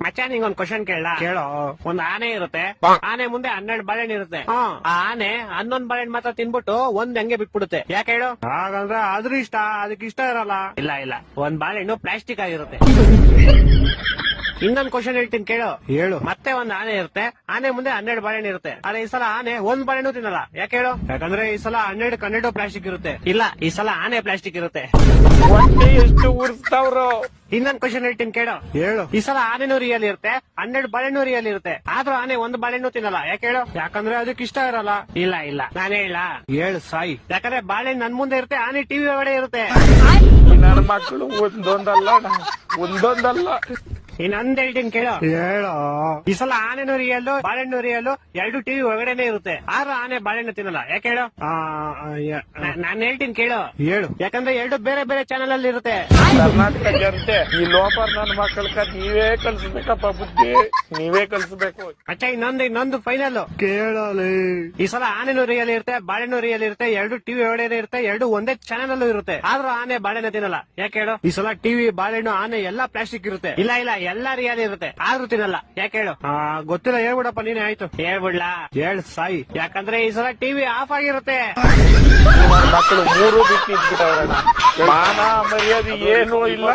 ಮಚ್ಚ ನಿಂಗೊಂದ್ ಕ್ವಶನ್ ಕೇಳ ಕೇಳೋ. ಒಂದ್ ಆನೆ ಇರುತ್ತೆ, ಆನೆ ಮುಂದೆ 12 ಬಾಳೆಹಣ್ಣು ಇರುತ್ತೆ. ಆ ಆನೆ 11 ಬಾಳೆಹಣ್ಣು ಮಾತ್ರ ತಿನ್ಬಿಟ್ಟು ಒಂದ್ ಹಂಗೆ ಬಿಟ್ಬಿಡುತ್ತೆ. ಯಾಕೆ ಹೇಳು? ಹಾಗಂದ್ರೆ ಅದ್ರ ಇಷ್ಟ, ಅದಕ್ಕೆ ಇಷ್ಟ ಇರಲ್ಲ. ಇಲ್ಲ, ಒಂದ್ ಬಾಳೆಹಣ್ಣು ಪ್ಲಾಸ್ಟಿಕ್ ಆಗಿರುತ್ತೆ. ಇನ್ನೊಂದ್ ಕ್ವಶನ್ ಹೇಳ್ತೀನಿ ಕೇಳು. ಹೇಳು. ಮತ್ತೆ ಒಂದ್ ಆನೆ ಇರುತ್ತೆ, ಆನೆ ಮುಂದೆ 12 ಬಾಳೆಹಣ್ಣು ಇರುತ್ತೆ. ಆದ್ರೆ ಈ ಸಲ ಆನೆ ಒಂದ್ ಬಾಳೆಹಣ್ಣು ತಿನ್ನಲ್ಲ. ಯಾಕೆ ಹೇಳು? ಯಾಕಂದ್ರೆ ಈ ಸಲ 12 ಪ್ಲಾಸ್ಟಿಕ್ ಇರುತ್ತೆ. ಇಲ್ಲ, ಈ ಸಲ ಆನೆ ಪ್ಲಾಸ್ಟಿಕ್ ಇರುತ್ತೆ. ಹೊಟ್ಟೆ ಎಷ್ಟು ಉರ್ಸ್ತಾವ್ರು. ಇನ್ನೊಂದ್ ಕ್ವಶನ್ ಹೇಳ್ತೀನಿ ಕೇಳು. ಹೇಳು. ಈ ಸಲ ಆನೆನೂ ರಿಯಲ್ ಇರುತ್ತೆ, 12 ಬಾಳೆಹಣ್ಣು ರಿಯಲ್ ಇರುತ್ತೆ. ಆದ್ರೂ ಆನೆ ಒಂದ್ ಬಾಳೆಹಣ್ಣು ತಿನ್ನಲ್ಲ. ಯಾಕೆ ಹೇಳು? ಯಾಕಂದ್ರೆ ಅದಕ್ಕೆ ಇಷ್ಟ ಇರಲ್ಲ. ಇಲ್ಲ, ನಾನು ಹೇಳ. ಹೇಳು ಸಾಯಿ. ಯಾಕಂದ್ರೆ ಬಾಳೆಹಣ್ಣು ನನ್ ಮುಂದೆ ಇರುತ್ತೆ, ಆನೆ ಟಿವಿ ಒಳಗಡೆ ಇರುತ್ತೆ. ನನ್ನ ಮಕ್ಕಳು ಒಂದೊಂದಲ್ಲ. ಇನ್ನೊಂದ್ ಹೇಳ್ತೀನಿ ಕೇಳು. ಹೇಳು. ಈ ಸಲ ಆನೆನೂ ರಿಯಲ್, ಬಾಳೆಹಣ್ಣು ರಿಯಲ್, 2 ಟಿವಿ ಒಳಗಡೆ ಇರುತ್ತೆ. ಆದ್ರೂ ಆನೆ ಬಾಳೆಹಣ್ಣು ತಿನ್ನಲ್ಲ. ಯಾಕೆ ಹೇಳು? ನಾನ್ ಹೇಳ್ತೀನಿ ಕೇಳು. ಹೇಳು. ಯಾಕಂದ್ರೆ 2 ಬೇರೆ ಬೇರೆ ಚಾನೆಲ್ ಅಲ್ಲಿ ಇರುತ್ತೆ. ಕರ್ನಾಟಕ ಜನತೆ ಈ ಲೋಪರ್ ನನ್ನ ಮಕ್ಕಳ ನೀವೇ ಕಲ್ಸ್ಬೇಕಪ್ಪ, ಬುದ್ಧಿ ನೀವೇ ಕಲ್ಸ್ಬೇಕು. ಅಚ್ಚ ಇನ್ನೊಂದು ಫೈನಲ್ ಕೇಳಲಿ. ಈ ಸಲ ಆನೆನೂ ರಿಯಲ್ ಇರುತ್ತೆ, ಬಾಳೆಹಣ್ಣು ರಿಯಲ್ ಇರುತ್ತೆ, 2 ಟಿವಿ ಒಳಗಡೆ ಇರುತ್ತೆ, 2 ಒಂದೇ ಚಾನೆಲ್ ಅಲ್ಲೂ ಇರುತ್ತೆ. ಆದ್ರೂ ಆನೆ ಬಾಳೆಹಣ್ಣು ತಿನ್ನಲ್ಲ. ಯಾಕೆ ಹೇಳು? ಈ ಸಲ ಟಿವಿ, ಬಾಳೆಹಣ್ಣು, ಆನೆ ಎಲ್ಲಾ ಪ್ಲಾಸ್ಟಿಕ್ ಇರುತ್ತೆ. ಇಲ್ಲ ಎಲ್ಲಾ ರಿಯಲ್ ಇರುತ್ತೆ, ಆದ್ರೂ ತಿನ್ನಲ್ಲ. ಯಾಕೆ ಹೇಳು? ಗೊತ್ತಿಲ್ಲ, ಹೇಳ್ಬಿಡಪ್ಪ ನೀನೆ. ಆಯ್ತು, ಹೇಳ್ಬಿಡ್ಲಾ? ಹೇಳ್ ಸಾಯಿ. ಯಾಕಂದ್ರೆ ಈ ಸಲ ಟಿವಿ ಆಫ್ ಆಗಿರುತ್ತೆ. ಮಕ್ಕಳು 3 ಬಿಟ್ಟು ಇದ್ಬಿಟ್ಟವ್ರಣ್ಣ. ಮಾನ ಮರ್ಯಾದೆ ಏನೂ ಇಲ್ಲ.